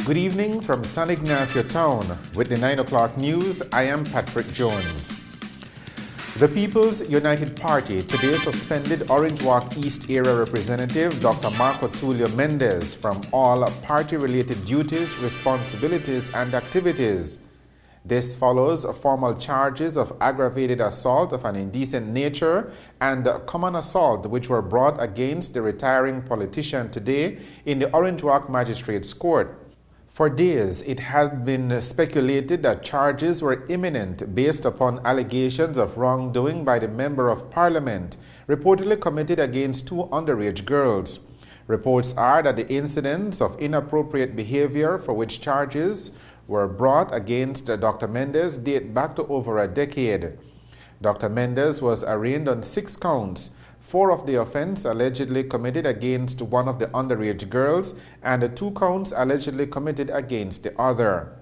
Good evening from San Ignacio Town. With the 9 o'clock news, I am Patrick Jones. The People's United Party today suspended Orange Walk East Area Representative Dr. Marco Tulio Mendez from all party-related duties, responsibilities, and activities. This follows formal charges of aggravated assault of an indecent nature and common assault which were brought against the retiring politician today in the Orange Walk Magistrates Court. For days, it has been speculated that charges were imminent based upon allegations of wrongdoing by the Member of Parliament, reportedly committed against two underage girls. Reports are that the incidents of inappropriate behavior for which charges were brought against Dr. Mendez date back to over a decade. Dr. Mendez was arraigned on 6 counts. 4 of the offense allegedly committed against one of the underage girls and the 2 counts allegedly committed against the other.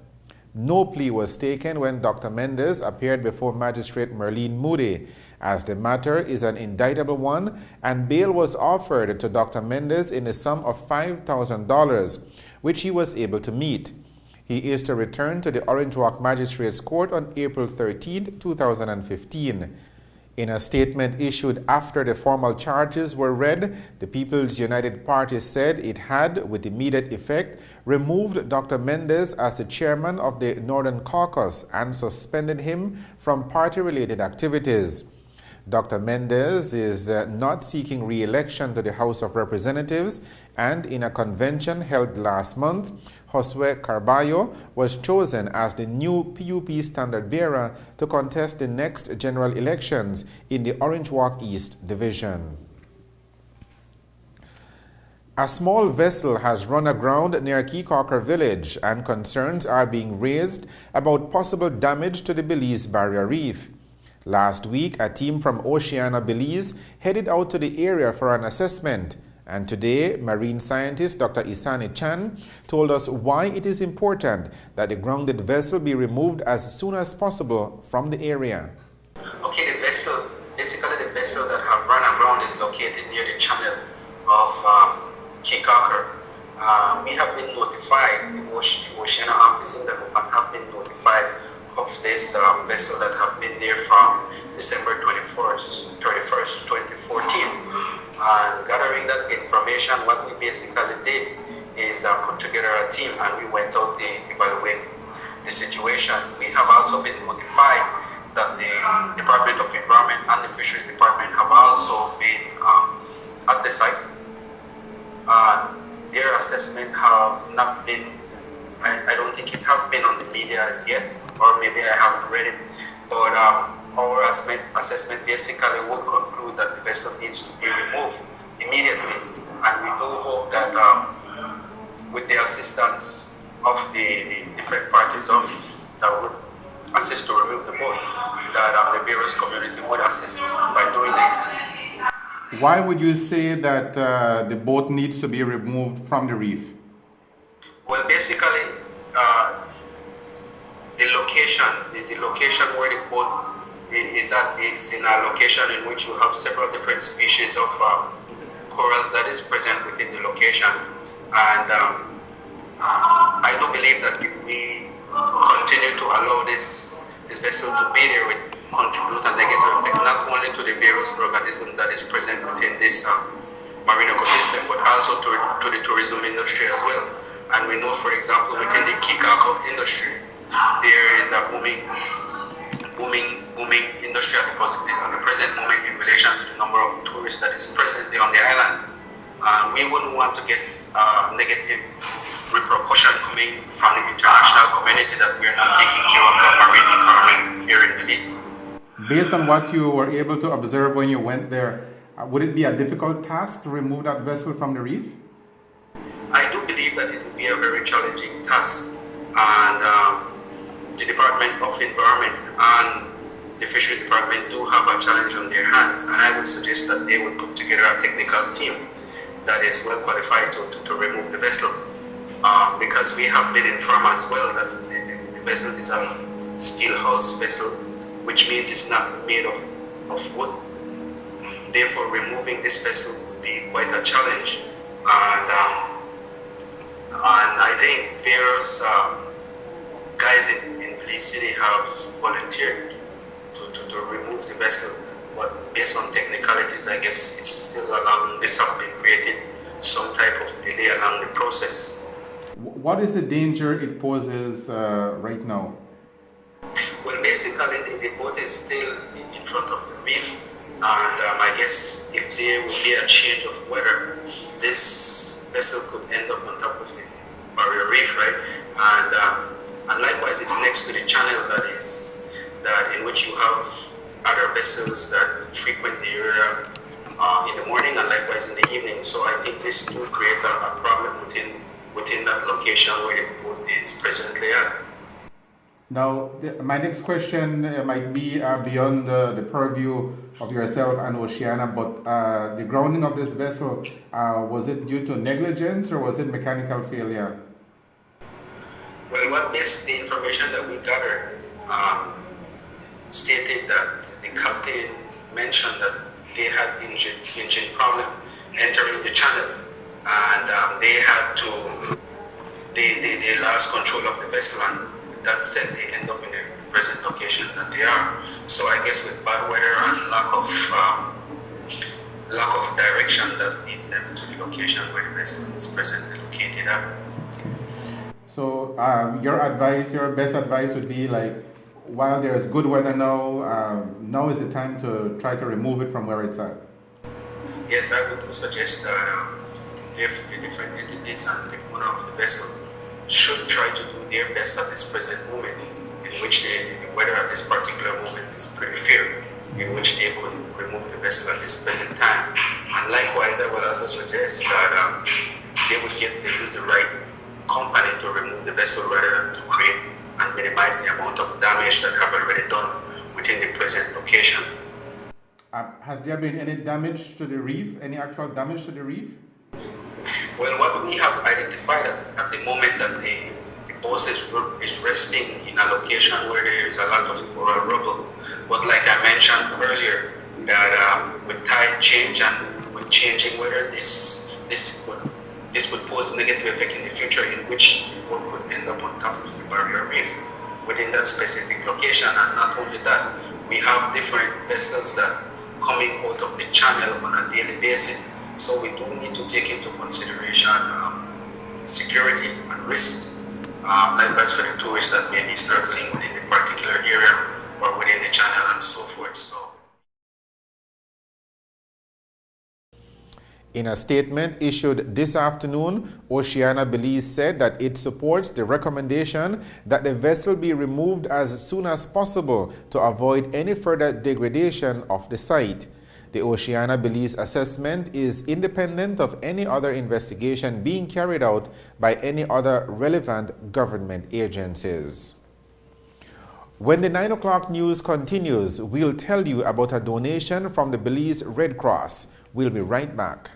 No plea was taken when Dr. Mendez appeared before Magistrate Merlene Moody, as the matter is an indictable one, and bail was offered to Dr. Mendez in the sum of $5,000, which he was able to meet. He is to return to the Orange Walk Magistrates Court on April 13, 2015. In a statement issued after the formal charges were read, the People's United Party said it had, with immediate effect, removed Dr. Mendez as the chairman of the Northern Caucus and suspended him from party-related activities. Dr. Mendez is not seeking re-election to the House of Representatives, and in a convention held last month, Josue Carballo was chosen as the new PUP standard bearer to contest the next general elections in the Orange Walk East Division. A small vessel has run aground near Keycorker village and concerns are being raised about possible damage to the Belize Barrier Reef. Last week, a team from Oceana Belize headed out to the area for an assessment, and today, marine scientist Dr. Isani Chan told us why it is important that the grounded vessel be removed as soon as possible from the area. Okay, the vessel that have run aground is located near the channel of Keycorker. We have been notified, the Oceana office in the Department have been notified of this vessel that have been there from December 31st, 2014. And gathering that information, what we basically did is put together a team and we went out to evaluate the situation. We have also been notified that the Department of Environment and the Fisheries Department have also been at the site. Their assessment have not been, I don't think it have been on the media as yet, or maybe I haven't read it, but our assessment basically would conclude that the vessel needs to be removed immediately, and we do hope that with the assistance of the different parties that would assist to remove the boat, that the various community would assist by doing this. Why would you say that the boat needs to be removed from the reef? Well, basically, the location where the boat is at, it's in a location in which you have several different species of corals that is present within the location, and I do believe that if we continue to allow this vessel to be there, it contribute a negative effect not only to the various organisms that is present within this marine ecosystem, but also to the tourism industry as well. And we know, for example, within the Keycorker industry, there is a booming industry at the present moment in relation to the number of tourists that is presently on the island. We wouldn't want to get negative repercussion coming from the international community that we are not taking care of our marine environment here in Belize. Based on what you were able to observe when you went there, would it be a difficult task to remove that vessel from the reef? I do believe that it would be a very challenging task, and the Department of Environment and the Fisheries Department do have a challenge on their hands, and I would suggest that they would put together a technical team that is well qualified to remove the vessel, because we have been informed as well that the vessel is a steel house vessel, which means it's not made of wood. Therefore, removing this vessel would be quite a challenge, and And I think various guys in Belize City have volunteered to remove the vessel. But based on technicalities, I guess it's still along, this have been created some type of delay along the process. What is the danger it poses right now? Well, basically, the boat is still in front of the reef, and I guess if there will be a change of weather, this vessel could end up on top of the barrier reef, right? And likewise, it's next to the channel that in which you have other vessels that frequent the area in the morning and likewise in the evening. So I think this will create a problem within that location where the boat is presently at. Now, my next question might be beyond the purview of yourself and Oceana, but the grounding of this vessel, was it due to negligence or was it mechanical failure? Well, what based the information that we gathered stated that the captain mentioned that they had engine problem entering the channel, and they lost control of the vessel, and that said they end up in the present location that they are. So I guess with bad weather and lack of direction, that leads them to the location where the vessel is presently located at. So your best advice would be like, while there's good weather now, now is the time to try to remove it from where it's at. Yes, I would suggest that the different entities and the owner of the vessel should try to do their best at this present moment, in which the weather at this particular moment is pretty fair, in which they could remove the vessel at this present time. And likewise, I will also suggest that they use the right company to remove the vessel rather than to create and minimize the amount of damage that have already done within the present location. Has there been any damage to the reef, any actual damage to the reef? Well, what we have identified at the moment that the boat is resting in a location where there is a lot of coral rubble. But like I mentioned earlier, that with tide change and with changing weather, this would pose negative effect in the future, in which the boat could end up on top of the barrier reef within that specific location. And not only that, we have different vessels that coming out of the channel on a daily basis. So we do need to take into consideration security and risk, likewise for the tourists that may be circling within the particular area or within the channel and so forth. So, in a statement issued this afternoon, Oceana Belize said that it supports the recommendation that the vessel be removed as soon as possible to avoid any further degradation of the site. The Oceana Belize assessment is independent of any other investigation being carried out by any other relevant government agencies. When the 9 o'clock news continues, we'll tell you about a donation from the Belize Red Cross. We'll be right back.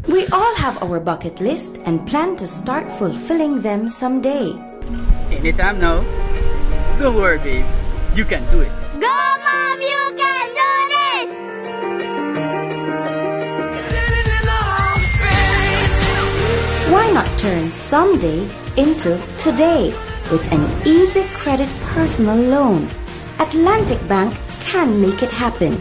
We all have our bucket list and plan to start fulfilling them someday. Anytime now. Don't worry, babe. You can do it. Go, Mom! You can do this! Why not turn someday into today with an easy credit personal loan? Atlantic Bank can make it happen.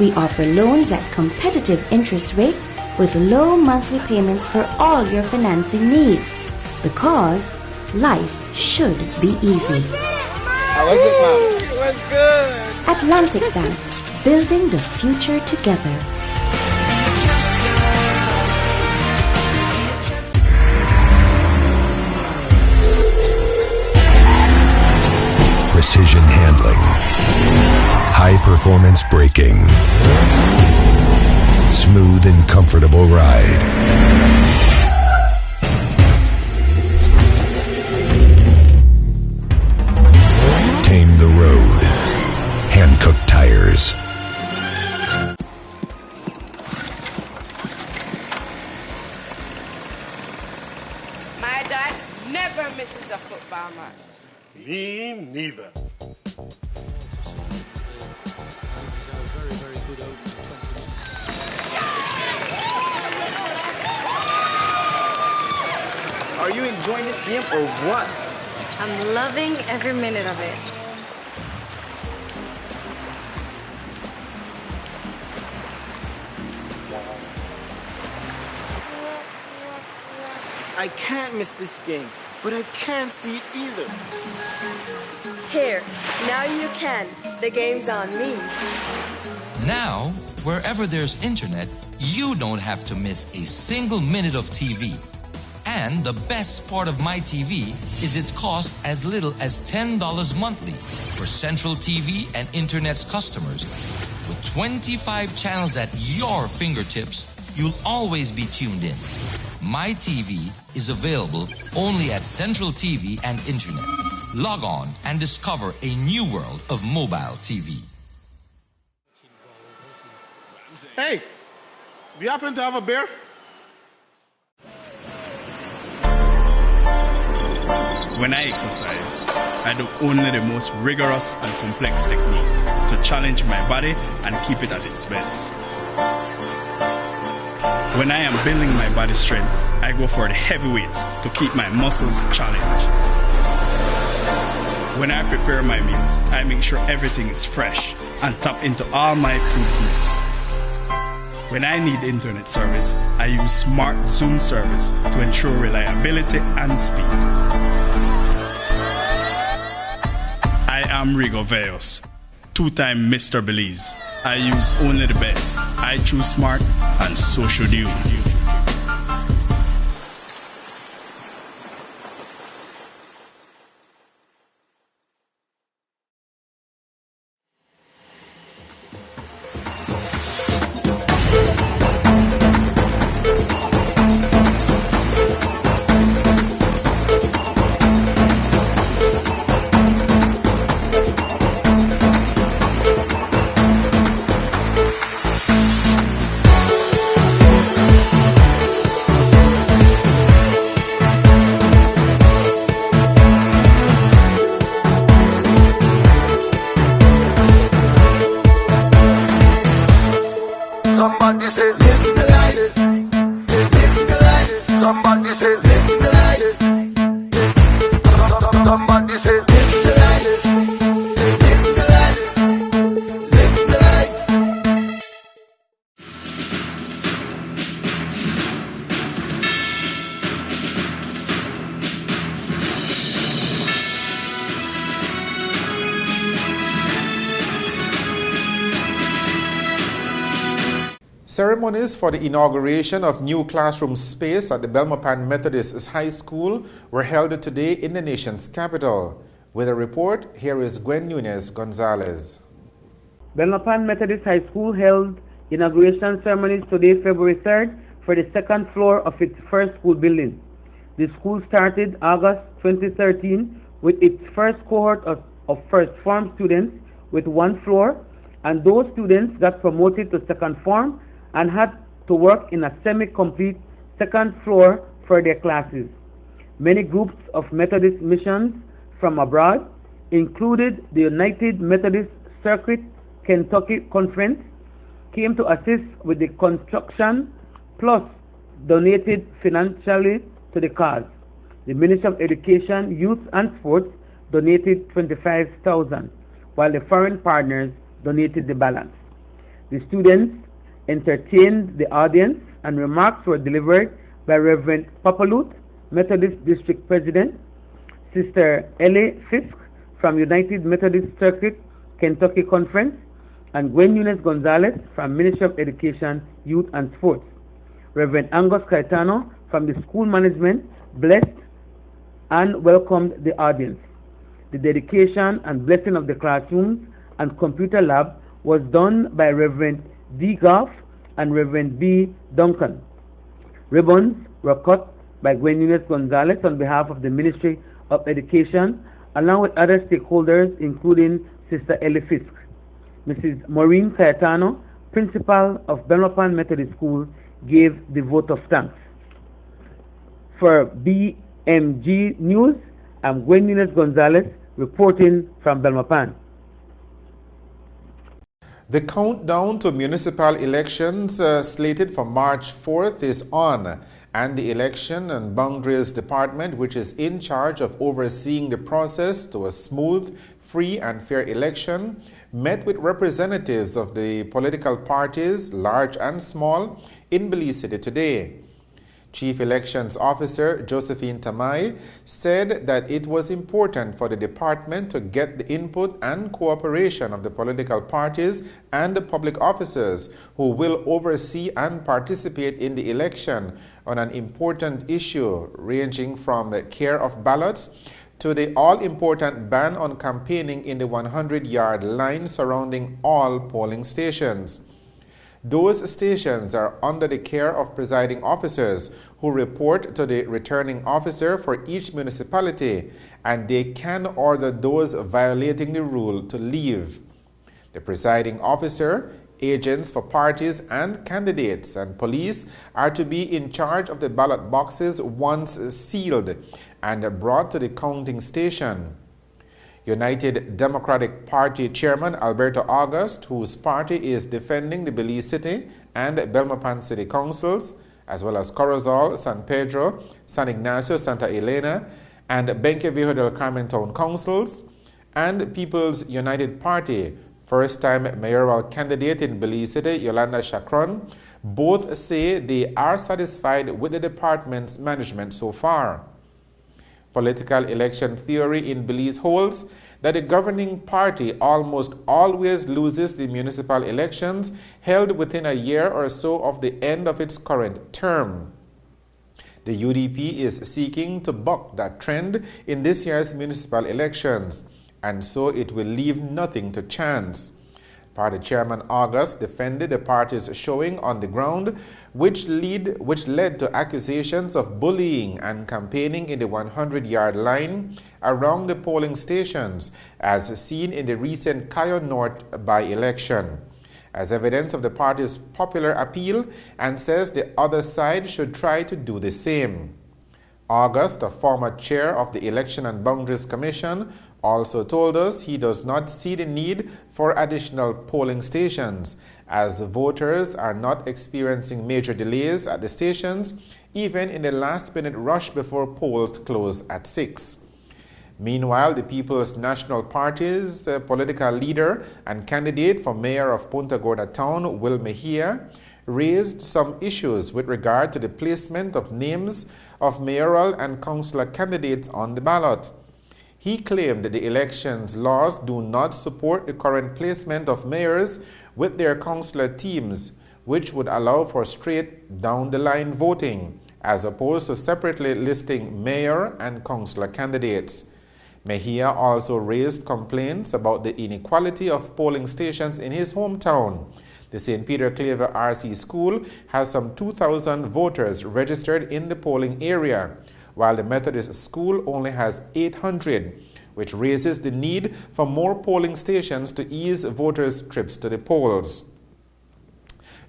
We offer loans at competitive interest rates with low monthly payments for all your financing needs, because life should be easy. How was it, Mom? It was good. Atlantic Bank, building the future together. Precision handling, high performance braking, smooth and comfortable ride. Tame the road. Hankook tires. My dad never misses a football match. Me neither. are you enjoying this game or what? I'm loving every minute of it. I can't miss this game, but I can't see it either. Here, now you can. The game's on me. Now, wherever there's internet, you don't have to miss a single minute of TV. And the best part of MyTV is its cost as little as $10 monthly for Central TV and Internet's customers. With 25 channels at your fingertips, you'll always be tuned in. MyTV is available only at Central TV and Internet. Log on and discover a new world of mobile TV. Hey, do you happen to have a beer? When I exercise, I do only the most rigorous and complex techniques to challenge my body and keep it at its best. When I am building my body strength, I go for the heavy weights to keep my muscles challenged. When I prepare my meals, I make sure everything is fresh and tap into all my food groups. When I need internet service, I use Smart Zoom service to ensure reliability and speed. I am Rigo Veos, two-time Mr. Belize. I use only the best. I choose smart, and so should you. Somebody say, live the life. Live the life. Somebody say, live the life. Somebody say, live the life. Live the life. Live the life. Ceremonies for the inauguration of new classroom space at the Belmopan Methodist High School were held today in the nation's capital. With a report, here is Gwen Nunez Gonzalez. Belmopan Methodist High School held inauguration ceremonies today, February 3rd, for the second floor of its first school building. The school started August 2013 with its first cohort of first form students with one floor, and those students got promoted to second form and had to work in a semi-complete second floor for their classes. Many groups of Methodist missions from abroad, included the United Methodist Circuit Kentucky Conference, came to assist with the construction, plus donated financially to the cause. The Ministry of Education, Youth and Sports donated $25,000, while the foreign partners donated the balance. The students entertained the audience, and remarks were delivered by Reverend Papalut, Methodist District President, Sister Ellie Fisk from United Methodist Circuit Kentucky Conference, and Gwen Nunez Gonzalez from Ministry of Education, Youth and Sports. Reverend Angus Caetano from the school management blessed and welcomed the audience. The dedication and blessing of the classrooms and computer lab was done by Reverend D. Goff and Reverend B. Duncan. Ribbons were cut by Gwen Nunez Gonzalez on behalf of the Ministry of Education, along with other stakeholders, including Sister Ellie Fisk. Mrs. Maureen Caetano, principal of Belmopan Methodist School, gave the vote of thanks. For BMG News, I'm Gwen Nunez Gonzalez reporting from Belmopan. The countdown to municipal elections slated for March 4th is on, and the Election and Boundaries Department, which is in charge of overseeing the process to a smooth, free and fair election, met with representatives of the political parties, large and small, in Belize City today. Chief Elections Officer Josephine Tamai said that it was important for the department to get the input and cooperation of the political parties and the public officers who will oversee and participate in the election on an important issue ranging from the care of ballots to the all-important ban on campaigning in the 100-yard line surrounding all polling stations. Those stations are under the care of presiding officers who report to the returning officer for each municipality, and they can order those violating the rule to leave. The presiding officer, agents for parties and candidates, and police are to be in charge of the ballot boxes once sealed and brought to the counting station. United Democratic Party Chairman Alberto August, whose party is defending the Belize City and Belmopan City Councils, as well as Corozal, San Pedro, San Ignacio, Santa Elena, and Benque Viejo del Carmen Town Councils, and People's United Party, first-time mayoral candidate in Belize City, Yolanda Chacron, both say they are satisfied with the department's management so far. Political election theory in Belize holds that the governing party almost always loses the municipal elections held within a year or so of the end of its current term. The UDP is seeking to buck that trend in this year's municipal elections, and so it will leave nothing to chance. Party Chairman August defended the party's showing on the ground, which led to accusations of bullying and campaigning in the 100-yard line around the polling stations, as seen in the recent Cayo North by-election, as evidence of the party's popular appeal, and says the other side should try to do the same. August, a former chair of the Election and Boundaries Commission, also told us he does not see the need for additional polling stations, as voters are not experiencing major delays at the stations, even in the last-minute rush before polls close at 6. Meanwhile, the People's National Party's political leader and candidate for mayor of Punta Gorda Town, Will Mejia, raised some issues with regard to the placement of names of mayoral and councillor candidates on the ballot. He claimed that the elections laws do not support the current placement of mayors with their councillor teams, which would allow for straight down-the-line voting, as opposed to separately listing mayor and councillor candidates. Mejia also raised complaints about the inequality of polling stations in his hometown. The St. Peter Claver RC School has some 2,000 voters registered in the polling area, while the Methodist School only has 800, which raises the need for more polling stations to ease voters' trips to the polls.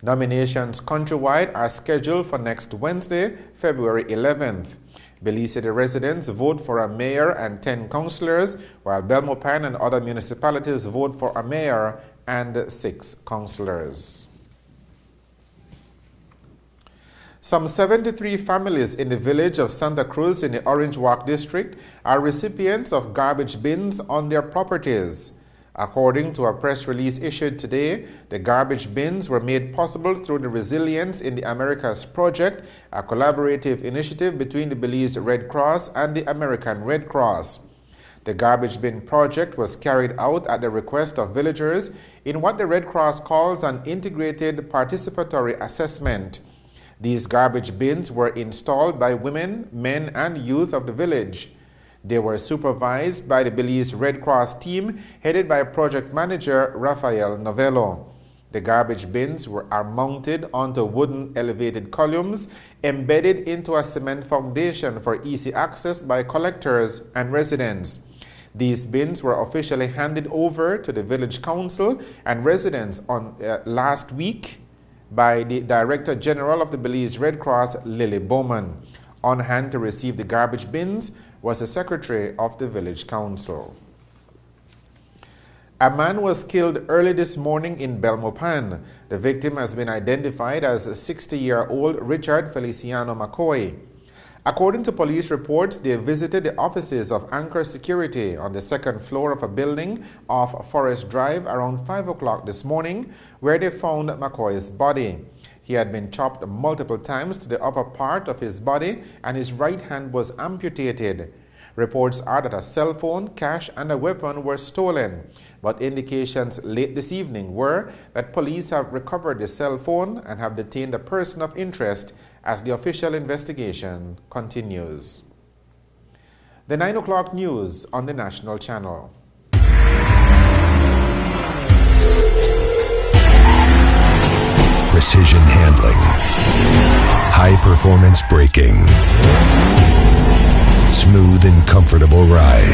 Nominations countrywide are scheduled for next Wednesday, February 11th. Belize City residents vote for a mayor and 10 councillors, while Belmopan and other municipalities vote for a mayor and 6 councillors. Some 73 families in the village of Santa Cruz in the Orange Walk district are recipients of garbage bins on their properties. According to a press release issued today, the garbage bins were made possible through the Resilience in the Americas project, a collaborative initiative between the Belize Red Cross and the American Red Cross. The garbage bin project was carried out at the request of villagers in what the Red Cross calls an integrated participatory assessment. These garbage bins were installed by women, men, and youth of the village. They were supervised by the Belize Red Cross team headed by project manager Rafael Novello. The garbage bins are mounted onto wooden elevated columns embedded into a cement foundation for easy access by collectors and residents. These bins were officially handed over to the village council and residents on last week by the Director General of the Belize Red Cross, Lily Bowman. On hand to receive the garbage bins was the Secretary of the Village Council. A man was killed early this morning in Belmopan. The victim has been identified as 60-year-old Richard Feliciano McCoy. According to police reports, they visited the offices of Anchor Security on the second floor of a building off Forest Drive around 5 o'clock this morning, where they found McCoy's body. He had been chopped multiple times to the upper part of his body and his right hand was amputated. Reports are that a cell phone, cash, and a weapon were stolen, but indications late this evening were that police have recovered the cell phone and have detained a person of interest as the official investigation continues. The 9 o'clock news on the National Channel. Precision handling, high performance braking, smooth and comfortable ride.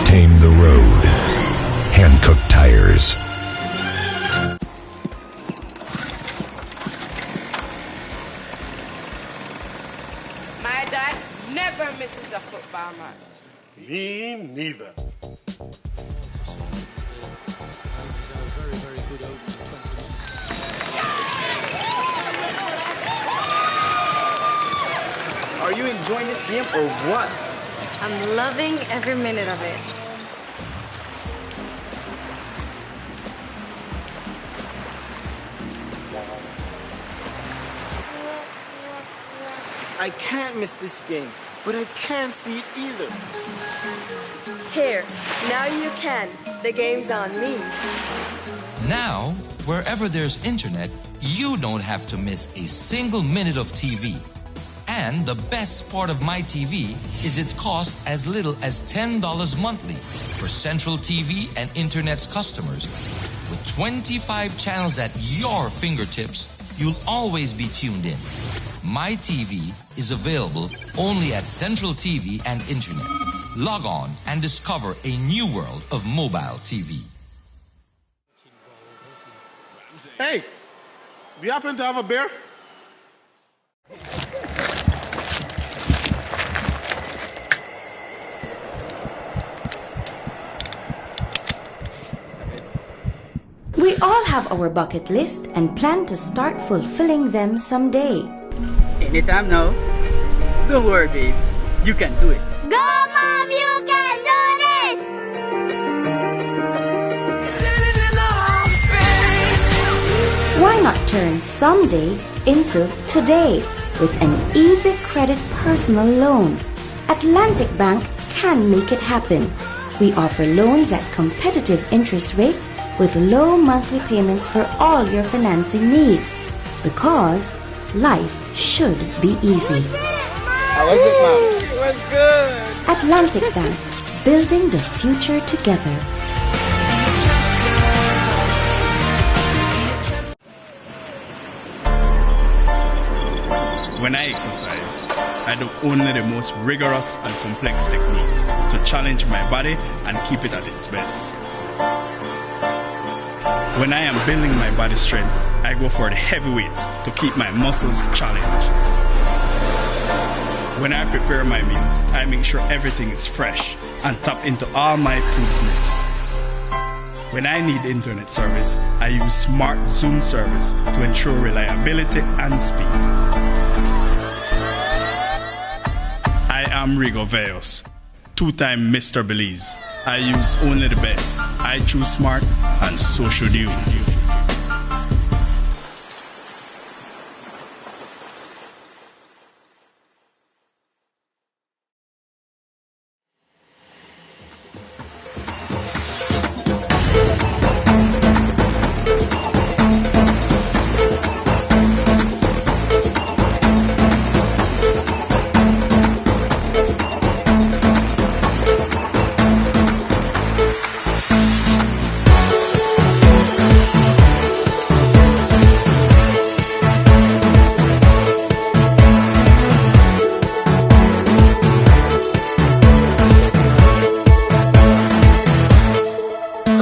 Tame the road. Hankook Tires. My dad never misses a football match. Me neither. Are you enjoying this game or what? I'm loving every minute of it. I can't miss this game, but I can't see it either. Here, now you can. The game's on me. Now, wherever there's internet, you don't have to miss a single minute of TV. And the best part of MyTV is it costs as little as $10 monthly for Central TV and Internet's customers. With 25 channels at your fingertips, you'll always be tuned in. MyTV is available only at Central TV and Internet. Log on and discover a new world of mobile TV. Hey, do you happen to have a beer? We all have our bucket list and plan to start fulfilling them someday. Anytime now. Don't worry, babe. You can do it. Go, Mom! You can do this! Why not turn someday into today with an easy credit personal loan? Atlantic Bank can make it happen. We offer loans at competitive interest rates with low monthly payments for all your financing needs, because life should be easy. How was it, Mom? It was good. Atlantic Bank, building the future together. When I exercise, I do only the most rigorous and complex techniques to challenge my body and keep it at its best. When I am building my body strength, I go for the heavy weights to keep my muscles challenged. When I prepare my meals, I make sure everything is fresh and tap into all my food groups. When I need internet service, I use Smart Zoom service to ensure reliability and speed. I am Rigo Veos, two-time Mr. Belize. I use only the best. I choose smart, and so should you.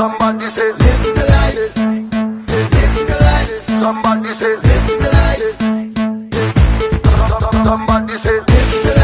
Somebody say, live me like this. Live me like this. Somebody say, live me like this. Somebody say, live me like this.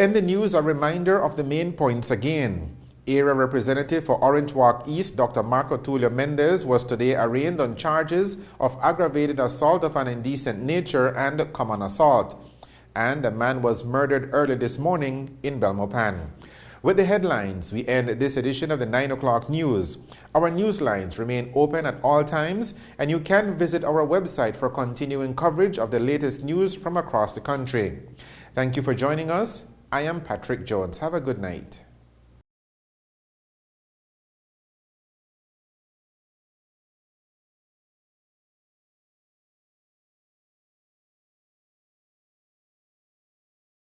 end the news, a reminder of the main points again. Area Representative for Orange Walk East, Dr. Marco Tulio Mendez, was today arraigned on charges of aggravated assault of an indecent nature and common assault. And a man was murdered early this morning in Belmopan. With the headlines, we end this edition of the 9 o'clock news. Our news lines remain open at all times, and you can visit our website for continuing coverage of the latest news from across the country. Thank you for joining us. I am Patrick Jones. Have a good night.